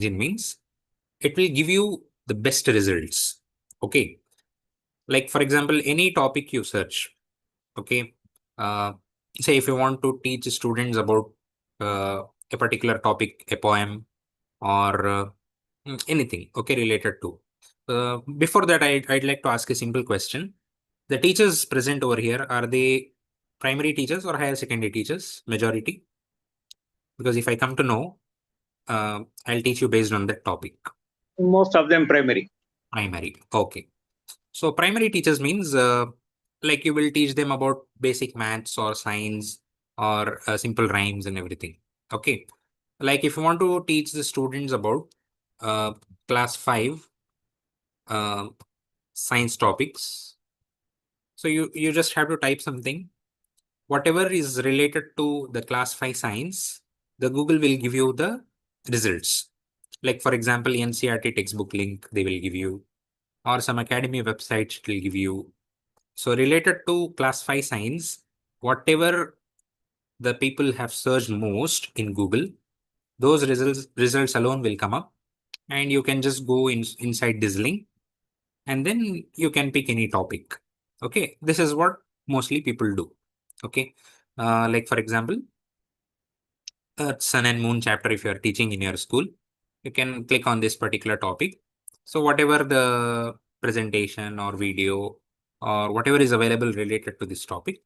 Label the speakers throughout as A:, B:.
A: engine means it will give you the best results. Okay. Like for example, any topic you search. Okay. Uh, Say if you want to teach students about a particular topic, a poem, or anything, okay, related to. Before that, I'd like to ask a simple question. The teachers present over here, are they primary teachers or higher secondary teachers? Majority? Because if I come to know, I'll teach you based on that topic.
B: Most of them primary.
A: Primary. Okay. So primary teachers means like you will teach them about basic maths or science or simple rhymes and everything. Okay. Like if you want to teach the students about uh, class 5 uh, science topics, so you just have to type something. Whatever is related to the class 5 science, the Google will give you the results. Like for example, NCRT textbook link they will give you, or some academy website it will give you. So related to class 5 science, whatever the people have searched most in Google, those results alone will come up, and you can just go inside this link, and then you can pick any topic. Okay, this is what mostly people do. Okay, like for example, sun and moon chapter, if you are teaching in your school, you can click on this particular topic. So whatever the presentation or video or whatever is available related to this topic,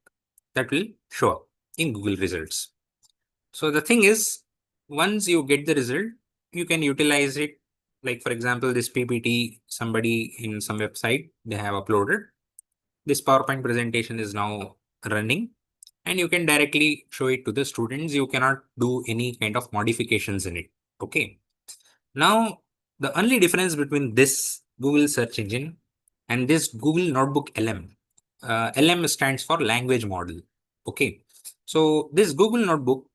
A: that will show up in Google results. So the thing is, once you get the result, you can utilize it. Like for example, this PPT, somebody in some website, they have uploaded. This PowerPoint presentation is now running, and you can directly show it to the students. You cannot do any kind of modifications in it. Okay. Now, the only difference between this Google search engine and this Google Notebook LM, LM stands for language model. Okay. So this Google Notebook,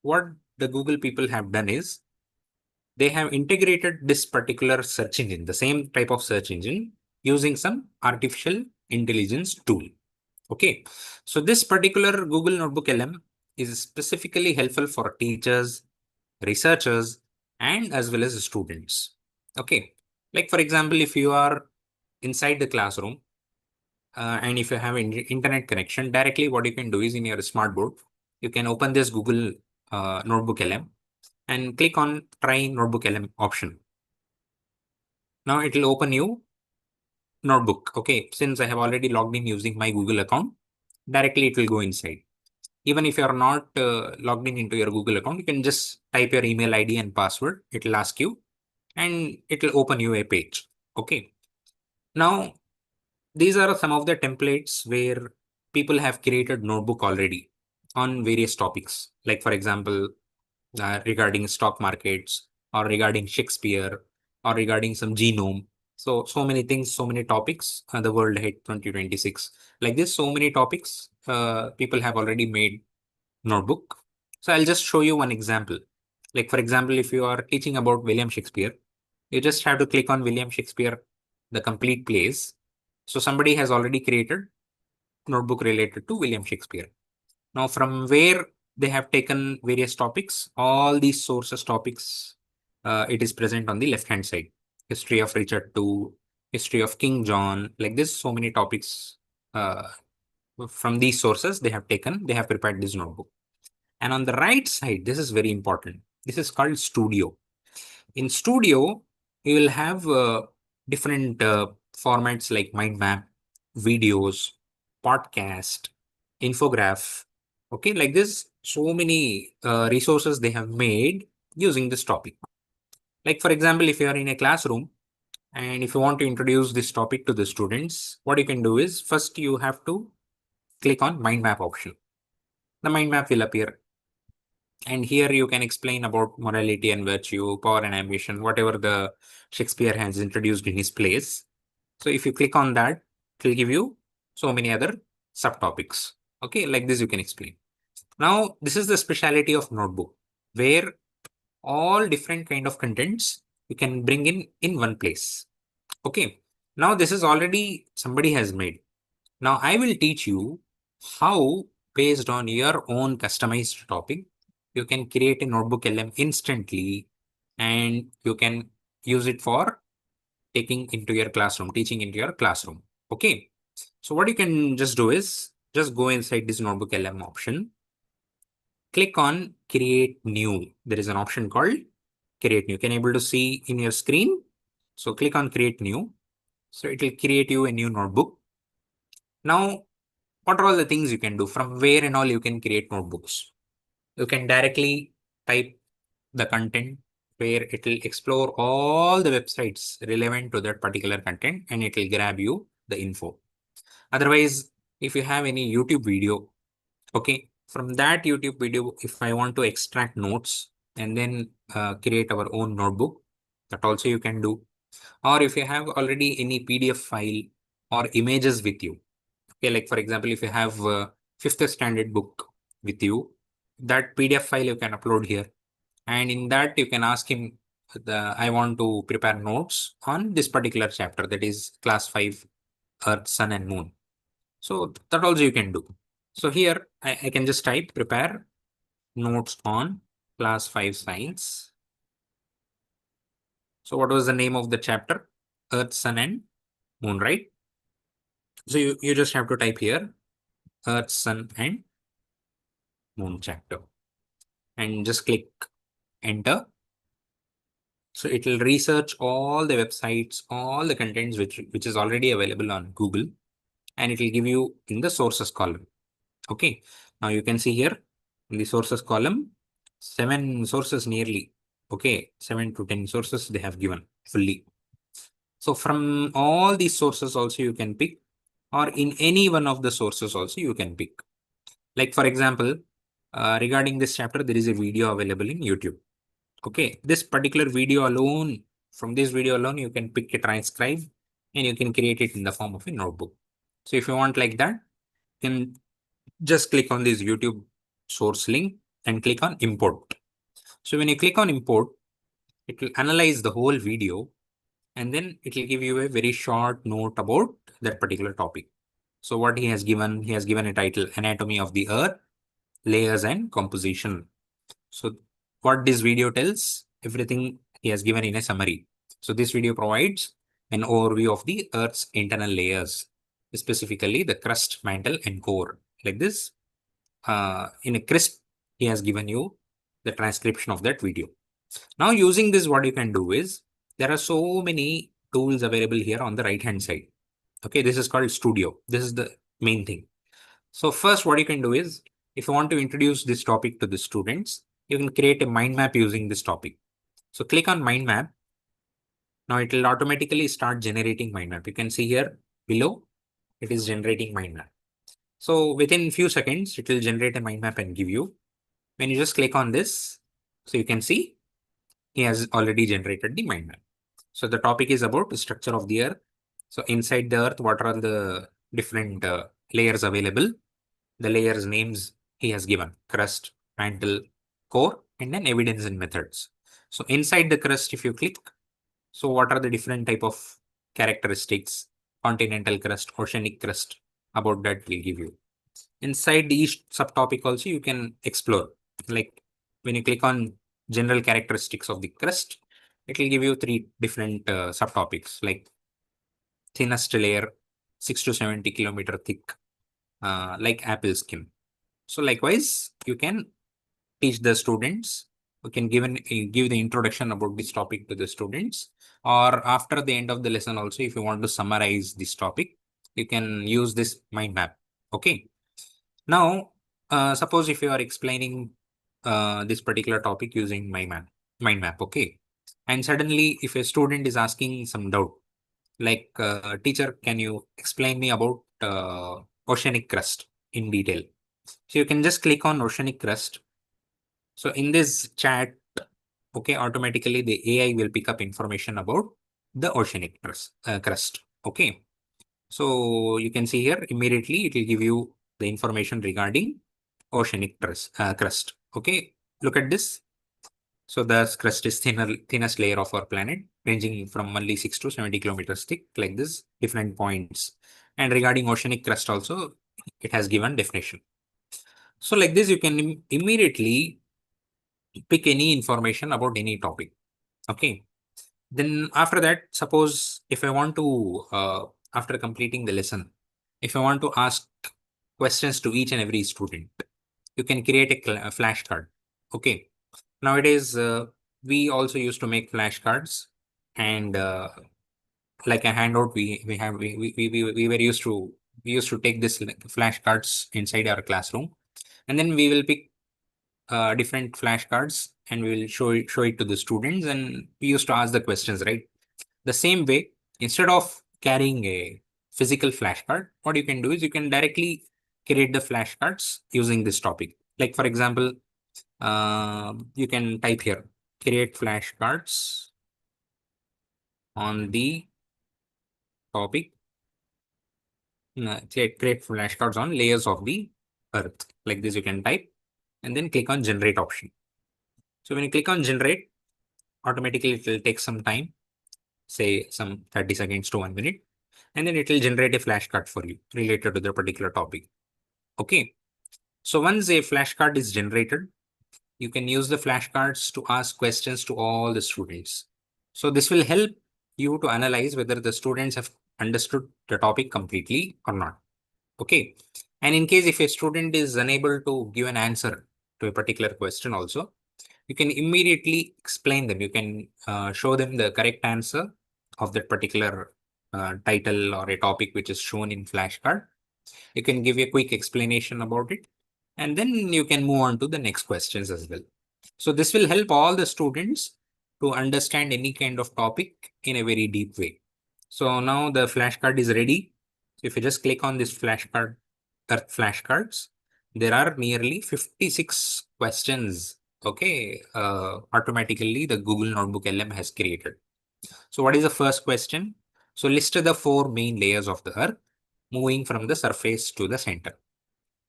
A: what the Google people have done is they have integrated this particular search engine, the same type of search engine, using some artificial intelligence tool. Okay. So this particular Google Notebook LM is specifically helpful for teachers, researchers, and as well as students. Okay. Like for example, if you are inside the classroom and if you have internet connection, directly what you can do is in your smart board, you can open this Google Notebook LM and click on try Notebook LM option. Now it will open you Notebook. Okay. Since I have already logged in using my Google account, directly it will go inside. Even if you are not logged in into your Google account, you can just type your email ID and password. It will ask you and it will open you a page. Okay. Now, these are some of the templates where people have created notebook already on various topics. Like, for example, regarding stock markets or regarding Shakespeare or regarding some genome. So many things, so many topics, the World Hit 2026. Like this, so many topics people have already made notebook. So I'll just show you one example. Like for example, if you are teaching about William Shakespeare, you just have to click on William Shakespeare, the complete plays. So somebody has already created notebook related to William Shakespeare. Now from where they have taken various topics, all these sources topics, it is present on the left hand side. History of Richard II, history of King John, like this, so many topics from these sources they have taken, they have prepared this notebook. And on the right side, this is very important. This is called Studio. In Studio, you will have different formats like mind map, videos, podcast, infograph. Okay, like this, so many resources they have made using this topic. Like for example, if you are in a classroom and if you want to introduce this topic to the students, what you can do is first you have to click on mind map option. The mind map will appear. And here you can explain about morality and virtue, power and ambition, whatever the Shakespeare has introduced in his plays. So if you click on that, it will give you so many other subtopics. Okay, like this you can explain. Now, this is the speciality of notebook, where all different kind of contents you can bring in one place. Okay. Now this is already somebody has made. Now I will teach you how, based on your own customized topic, you can create a notebook LM instantly and you can use it for taking into your classroom, teaching into your classroom. Okay. So what you can just do is just go inside this notebook LM option, click on create new. There is an option called create new. Can you able to see in your screen? So click on create new. So it will create you a new notebook. Now, what are all the things you can do? From where and all you can create notebooks? You can directly type the content where it will explore all the websites relevant to that particular content and it will grab you the info. Otherwise, if you have any YouTube video, okay, from that YouTube video, if I want to extract notes and then create our own notebook, that also you can do. Or if you have already any PDF file or images with you, okay, like for example, if you have fifth standard book with you, that PDF file you can upload here. And in that, you can ask him, I want to prepare notes on this particular chapter, that is class 5, Earth, Sun, and Moon. So that also you can do. So here I can just type prepare notes on class 5 science. So what was the name of the chapter? Earth, Sun, and Moon, right? So you just have to type here Earth, Sun, and Moon chapter and just click enter. So it will research all the websites, all the contents which is already available on Google, and it will give you in the sources column. Okay. Now you can see here in the sources column, 7 sources nearly. Okay, 7 to 10 sources they have given fully. So from all these sources also you can pick, or in any one of the sources also you can pick. Like for example, regarding this chapter, there is a video available in YouTube. Okay, this particular video alone, from this video alone, you can pick a transcribe and you can create it in the form of a notebook. So if you want like that, you can just click on this YouTube source link and click on import. So when you click on import, it will analyze the whole video and then it will give you a very short note about that particular topic. So what he has given a title, Anatomy of the Earth, Layers and Composition. So what this video tells, everything he has given in a summary. So this video provides an overview of the Earth's internal layers, specifically the crust, mantle, and core. Like this, in a crisp, he has given you the transcription of that video. Now, using this, what you can do is there are so many tools available here on the right hand side. Okay, this is called Studio. This is the main thing. So first, what you can do is, if you want to introduce this topic to the students, you can create a mind map using this topic. So click on mind map. Now it will automatically start generating mind map. You can see here below, it is generating mind map. So within few seconds, it will generate a mind map and give you. When you just click on this, so you can see he has already generated the mind map. So the topic is about the structure of the earth. So inside the earth, what are the different layers available? The layers names he has given: crust, mantle, core, and then evidence and methods. So inside the crust, if you click, so what are the different type of characteristics? Continental crust, oceanic crust, about that will give you. Inside each subtopic also you can explore. Like when you click on general characteristics of the crust, it will give you 3 different subtopics like thinnest layer, 6 to 70 kilometer thick, like apple skin. So likewise, you can teach the students. You can give the introduction about this topic to the students, or after the end of the lesson also, if you want to summarize this topic, you can use this mind map. Okay. Now, suppose if you are explaining this particular topic using mind map, okay, and suddenly if a student is asking some doubt, like teacher, can you explain me about oceanic crust in detail? So you can just click on oceanic crust. So in this chat, okay, automatically the AI will pick up information about the oceanic crust. Okay. So you can see here immediately it will give you the information regarding oceanic crust. Okay. Look at this. So the crust is thinnest layer of our planet, ranging from only 6 to 70 kilometers thick, like this, different points. And regarding oceanic crust also, it has given definition. So like this, you can immediately pick any information about any topic. Okay. Then after that, suppose if I want to, after completing the lesson, if I want to ask questions to each and every student, you can create a flashcard. Okay. Nowadays, we also used to make flashcards, and like a handout, we were used to take this like, flashcards inside our classroom, and then we will pick different flashcards and we will show it to the students, and we used to ask the questions, right? The same way, instead of carrying a physical flashcard, what you can do is you can directly create the flashcards using this topic. Like for example, you can type here, create flashcards on the topic, create flashcards on layers of the earth. Like this, you can type and then click on generate option. So when you click on generate, automatically it will take some time, say some 30 seconds to 1 minute, and then it will generate a flashcard for you related to the particular topic. Okay. So once a flashcard is generated, you can use the flashcards to ask questions to all the students. So this will help you to analyze whether the students have understood the topic completely or not. Okay. And in case if a student is unable to give an answer to a particular question also, you can immediately explain them. You can show them the correct answer of that particular title or a topic which is shown in flashcard. You can give a quick explanation about it, and then you can move on to the next questions as well. So this will help all the students to understand any kind of topic in a very deep way. So now the flashcard is ready. So if you just click on this flashcard, flashcards, there are nearly 56 questions. Okay, automatically the Google Notebook LM has created. So what is the first question? So list the four main layers of the Earth, moving from the surface to the center.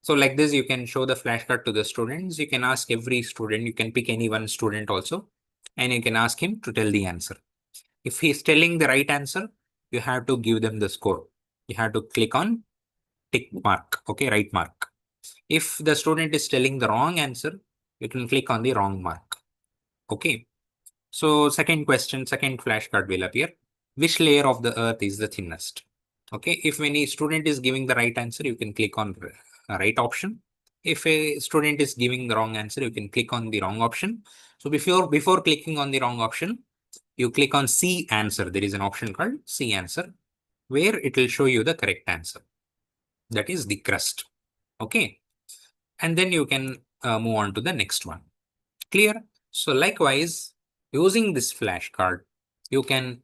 A: So like this, you can show the flashcard to the students. You can ask every student, you can pick any one student also, and you can ask him to tell the answer. If he's telling the right answer, you have to give them the score. You have to click on tick mark, okay, right mark. If the student is telling the wrong answer, you can click on the wrong mark. Okay. So second question, second flashcard will appear. Which layer of the earth is the thinnest? Okay. If any student is giving the right answer, you can click on right option. If a student is giving the wrong answer, you can click on the wrong option. So before clicking on the wrong option, you click on C answer. There is an option called C answer, where it will show you the correct answer. That is the crust. Okay. And then you can move on to the next one. Clear? So likewise, using this flashcard, you can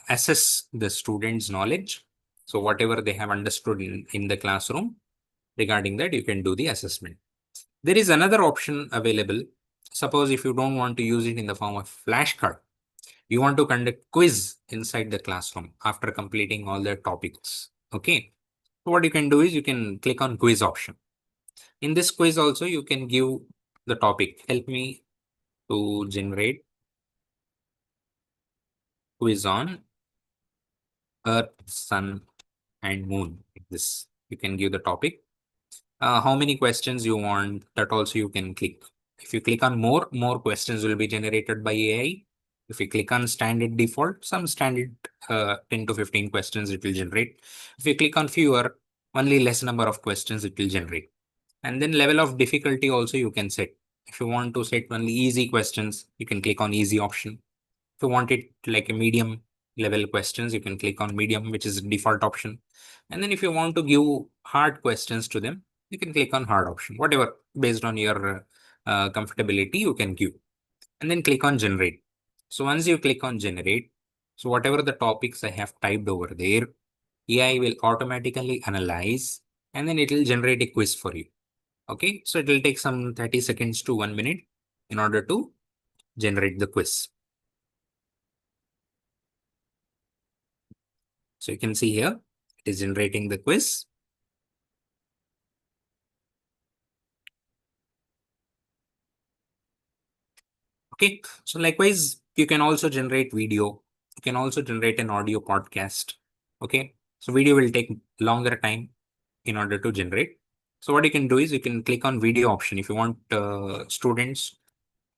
A: assess the students' knowledge. So whatever they have understood in the classroom, regarding that, you can do the assessment. There is another option available. Suppose if you don't want to use it in the form of flashcard, you want to conduct quiz inside the classroom after completing all the topics. Okay. So what you can do is you can click on quiz option. In this quiz also, you can give the topic. Help me to generate quiz on Earth, Sun, and Moon. Like this, you can give the topic. How many questions you want, that also you can click. If you click on more questions will be generated by AI. If you click on standard default, some standard 10 to 15 questions it will generate. If you click on fewer, only less number of questions it will generate. And then level of difficulty also you can set. If you want to set only easy questions, you can click on easy option. If you want it like a medium level questions, you can click on medium, which is default option. And then if you want to give hard questions to them, you can click on hard option, whatever based on your comfortability you can give. And then click on generate. So once you click on generate, so whatever the topics I have typed over there, AI will automatically analyze and then it will generate a quiz for you. Okay, so it will take some 30 seconds to 1 minute in order to generate the quiz. So you can see here, it is generating the quiz. Okay, so likewise, you can also generate video. You can also generate an audio podcast. Okay, so video will take longer time in order to generate. So what you can do is you can click on video option if you want students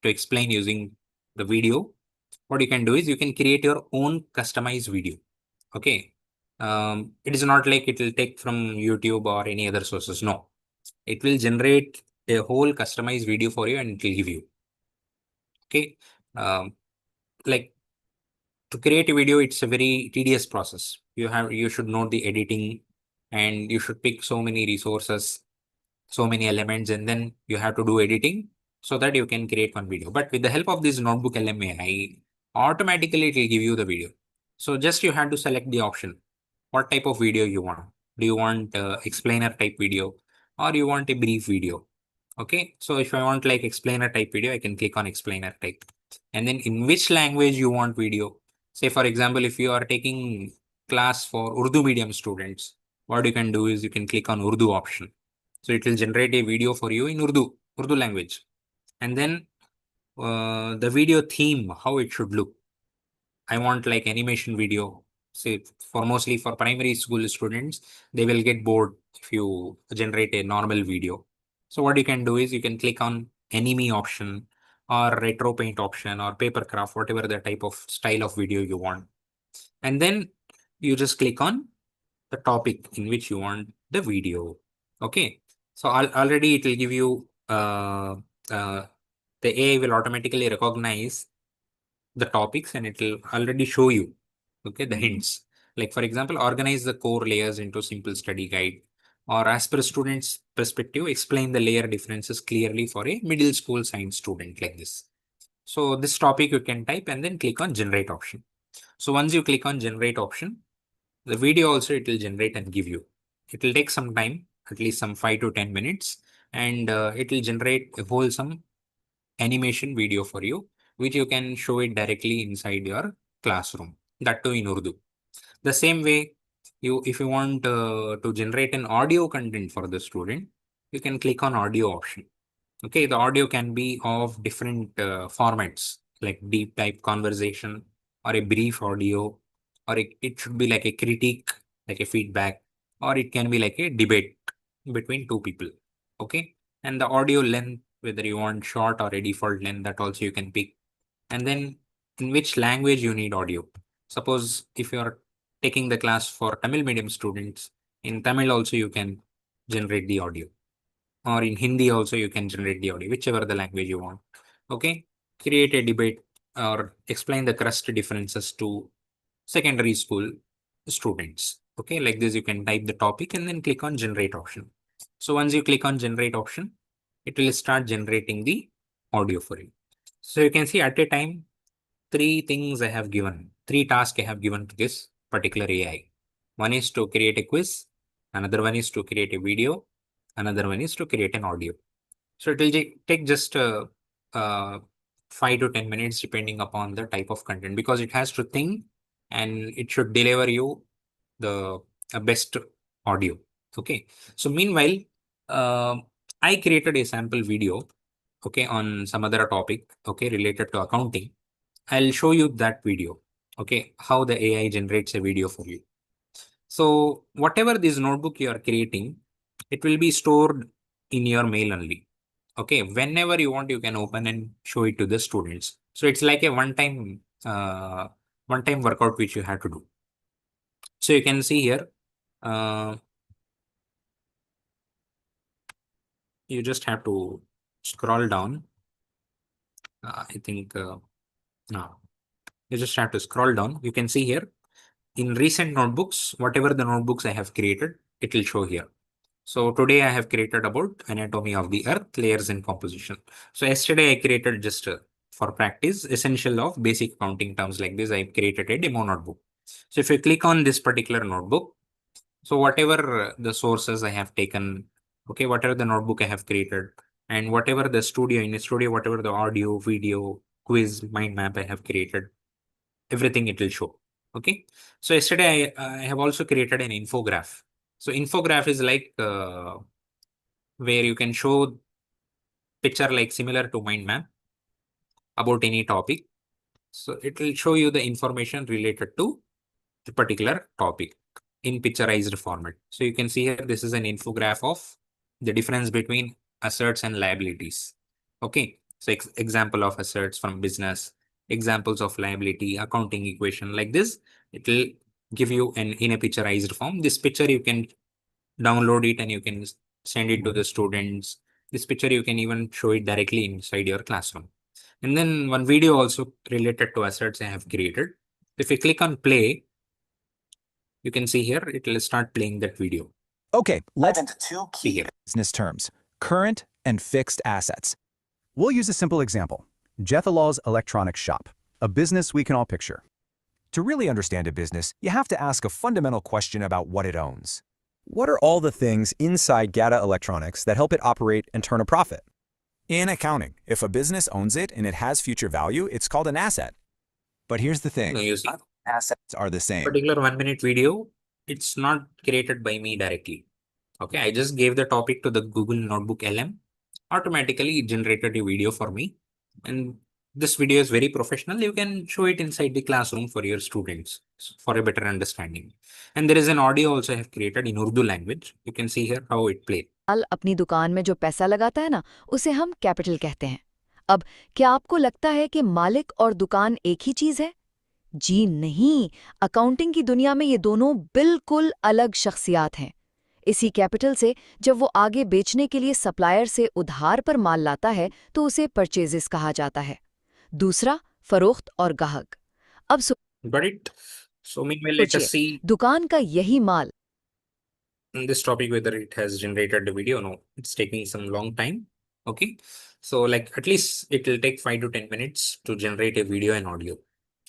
A: to explain using the video. what you can do is you can create your own customized video. Okay. It is not like it will take from YouTube or any other sources. No, it will generate a whole customized video for you and it will give you. Okay. Um, like to create a video, it's a very tedious process. You should know the editing and you should pick so many resources, so many elements, and then you have to do editing so that you can create one video. But with the help of this notebook LMAI, automatically it will give you the video. So just you have to select the option. What type of video you want? Do you want explainer type video or you want a brief video? Okay, so if I want like explainer type video, I can click on explainer type. And then in which language you want video. Say for example, if you are taking class for Urdu medium students, what you can do is you can click on Urdu option. So it will generate a video for you in Urdu language. And then the video theme, how it should look. I want like animation video. Say for mostly for primary school students, they will get bored if you generate a normal video. So what you can do is you can click on anime option or retro paint option or papercraft, whatever the type of style of video you want. And then you just click on the topic in which you want the video. Okay. So already it will give you uh, the AI will automatically recognize the topics and it will already show you, okay, the hints. Like for example, organize the core layers into simple study guide, or as per student's perspective, explain the layer differences clearly for a middle school science student, like this. So this topic you can type and then click on generate option. So once you click on generate option, the video also it will generate and give you. It will take some time, at least some 5 to 10 minutes, and it will generate a wholesome animation video for you, which you can show it directly inside your classroom, that too in Urdu. The same way, if you want to generate an audio content for the student, you can click on audio option. Okay, the audio can be of different formats, like deep type conversation or a brief audio, or it should be like a critique, like a feedback, or it can be like a debate between two people. Okay, and the audio length, whether you want short or a default length, that also you can pick. And then in which language you need audio. Suppose if you're taking the class for Tamil medium students, in Tamil also you can generate the audio, or in Hindi also you can generate the audio, whichever the language you want. Okay, create a debate or explain the crust differences to secondary school students. Okay, like this you can type the topic and then click on generate option. So once you click on generate option, it will start generating the audio for you. So you can see at a time, three tasks I have given to this particular AI. One is to create a quiz, another one is to create a video, another one is to create an audio. So it will take just 5 to 10 minutes depending upon the type of content, because it has to think and it should deliver you the best audio. Okay. So meanwhile, uh, I created a sample video, okay, on some other topic, okay, related to accounting. I'll show you that video. Okay, how the AI generates a video for you. So whatever this notebook you are creating, it will be stored in your mail only. Okay, whenever you want, you can open and show it to the students. So it's like a one-time workout which you have to do. So you can see here, uh, you just have to scroll down. I think no, you just have to scroll down. You can see here in recent notebooks, whatever the notebooks I have created, it will show here. So today I have created about anatomy of the earth, layers and composition. So yesterday I created just for practice, essential of basic accounting terms, like this. I created a demo notebook. So if you click on this particular notebook, so whatever the sources I have taken, okay, whatever the notebook I have created, and whatever the studio in a studio, whatever the audio, video, quiz, mind map I have created, everything it will show. Okay. So yesterday I have also created an infograph. So infograph is like where you can show picture like similar to mind map about any topic. So it will show you the information related to the particular topic in picturized format. So you can see here, this is an infograph of the difference between assets and liabilities. Okay. So example of assets from business, examples of liability, accounting equation like this. It will give you an in a picturized form. This picture you can download it and you can send it to the students. This picture you can even show it directly inside your classroom. And then one video also related to assets I have created. If you click on play, you can see here, it will start playing that video.
C: Okay, let's
A: Dive into two key
C: business terms, current and fixed assets. We'll use a simple example. Jethalal's Electronics Shop, a business we can all picture. To really understand a business, you have to ask a fundamental question about what it owns. What are all the things inside GATA Electronics that help it operate and turn a profit? In accounting, if a business owns it and it has future value, it's called an asset. But here's the thing,
A: No, you see,
C: assets are the same.
A: particular 1 minute video, it's not created by me directly. Okay, I just gave the topic to the Google Notebook LM. Automatically it generated a video for me. And this video is very professional. You can show it inside the classroom for your students for a better understanding. And there is an audio also I have created in Urdu language. You can see here how it plays.
D: अपनी दुकान में जो पैसा लगाता है ना, उसे हम कैपिटल कहते हैं। अब क्या आपको लगता है कि मालिक और दुकान एक ही चीज है? जी नहीं, अकाउंटिंग की दुनिया में ये दोनों बिल्कुल अलग शख्सियात हैं। इसी कैपिटल से जब वो आगे बेचने के लिए सप्लायर से उधार पर माल लाता है तो उसे परचेजेस कहा जाता है। दूसरा, फरोख्त और गाहक। अब
A: Got it? So meanwhile, let us see
D: दुकान का यही माल
A: in this topic whether it has generated the video. No, it's taking some long time. Okay, so like at least it will take 5 to 10 minutes to generate a video and audio.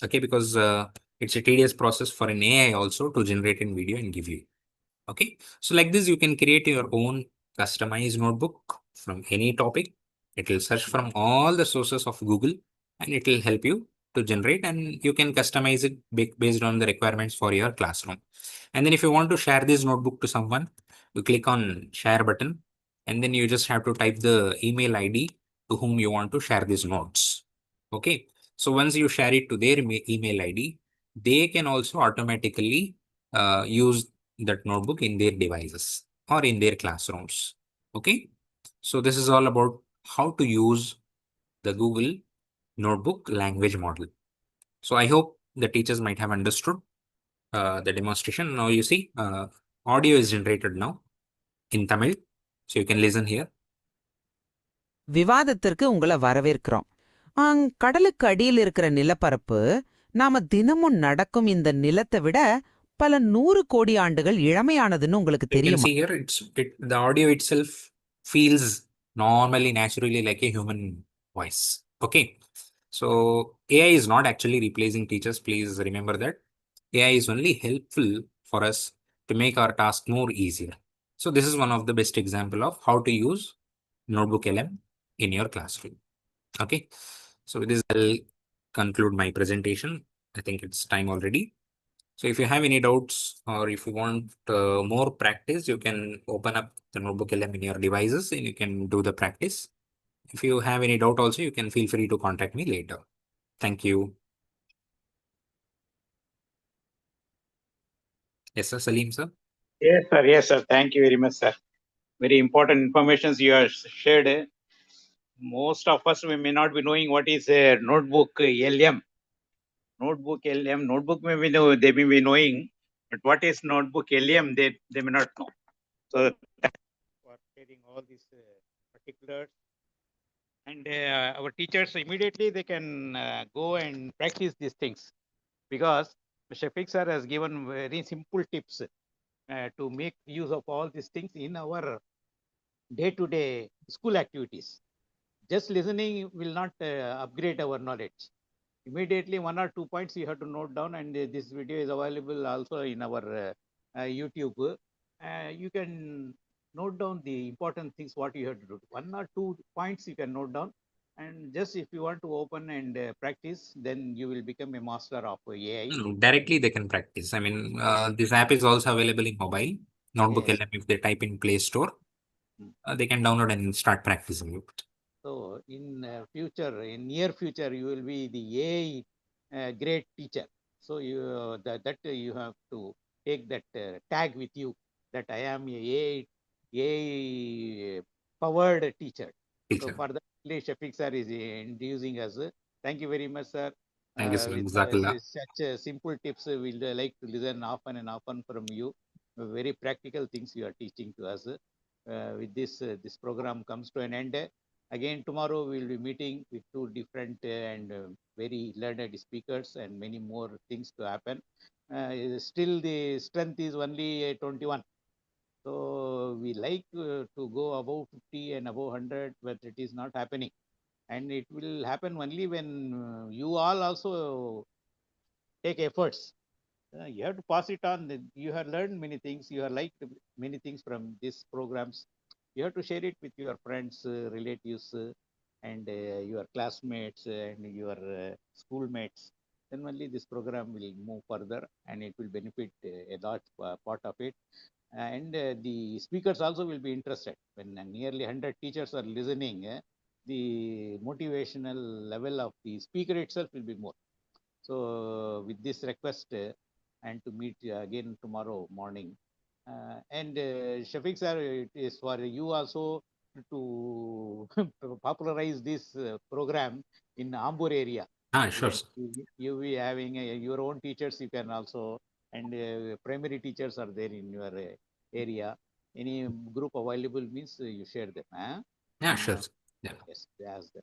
A: Okay, because it's a tedious process for an AI also to generate a video and give you. Okay, so like this you can create your own customized notebook from any topic. It will search from all the sources of Google and it will help you to generate, and you can customize it based on the requirements for your classroom. And then if you want to share this notebook to someone, you click on share button and then you just have to type the email ID to whom you want to share these notes. Okay, so once you share it to their email ID, they can also automatically use that notebook in their devices or in their classrooms. Okay, so this is all about how to use the Google Notebook language model. So I hope the teachers might have understood the demonstration. Now you see audio is generated now in Tamil, so you can listen here.
E: விவாதத்திற்கு உங்களை வரவேற்கிறோம். கடலுக்கு அடியில் இருக்கிற நிலப்பரப்பு நாம தினமும் நடக்கும் இந்த நிலத்தை விட பல 100 கோடி ஆண்டுகள் இளமையானதுன்னு உங்களுக்கு
A: You can
E: தெரியுமா?
A: see here the audio itself feels normally, naturally like a human voice. Okay, so AI is not actually replacing teachers. Please remember that AI is only helpful for us to make our task more easier. So this is one of the best example of how to use Notebook LM in your classroom. Okay, so with this I'll conclude my presentation. I think it's time already. So if you have any doubts or if you want more practice, you can open up the Notebook LM in your devices and you can do the practice. If you have any doubt also, you can feel free to contact me later. Thank you. Yes, sir. Salim, sir.
B: Yes, sir. Yes, sir. Thank you very much, sir. Very important information you have shared. Most of us we may not be knowing what is a notebook LM. Notebook LM. Notebook may be know, they may be knowing, but what is notebook LM? They may not know. So for sharing all these particulars, and our teachers immediately they can go and practice these things, because Shafeeq sir has given very simple tips to make use of all these things in our day-to-day school activities. Just listening will not upgrade our knowledge. Immediately 1 or 2 points you have to note down, and this video is available also in our YouTube. You can note down the important things what you have to do. 1 or 2 points you can note down, and just if you want to open and practice, then you will become a master of AI.
A: No, directly they can practice. I mean, this app is also available in mobile. Notebook
B: Yes.
A: LM, if they type in Play Store, they can download and start practicing it.
B: So in future, in near future, you will be the AI great teacher. So you that you have to take that tag with you, that I am a AI powered teacher. So
A: Teacher.
B: for that, Shafeeq sir is introducing us. Thank you very much, sir.
A: Thank you, sir.
B: With
A: Jazakallah.
B: such simple tips, we'll like to listen often and often from you. Very practical things you are teaching to us. With this program comes to an end. Again, tomorrow we'll be meeting with two different and very learned speakers and many more things to happen. Still, the strength is only 21. So we like to go above 50 and above 100, but it is not happening. And it will happen only when you all also take efforts. You have to pass it on. You have learned many things. You have liked many things from these programs. You have to share it with your friends, relatives, and your classmates and your schoolmates. Then only this program will move further and it will benefit a large part of it. And the speakers also will be interested. When nearly 100 teachers are listening, the motivational level of the speaker itself will be more. So with this request and to meet again tomorrow morning. And Shafeeq sir, it is for you also to popularize this program in Ambur area.
A: Sure, sir.
B: You be having your own teachers, you can also, and primary teachers are there in your area. Any group available means you share them.
A: Yeah, sure, sir. Yeah.
B: Yes, ask them.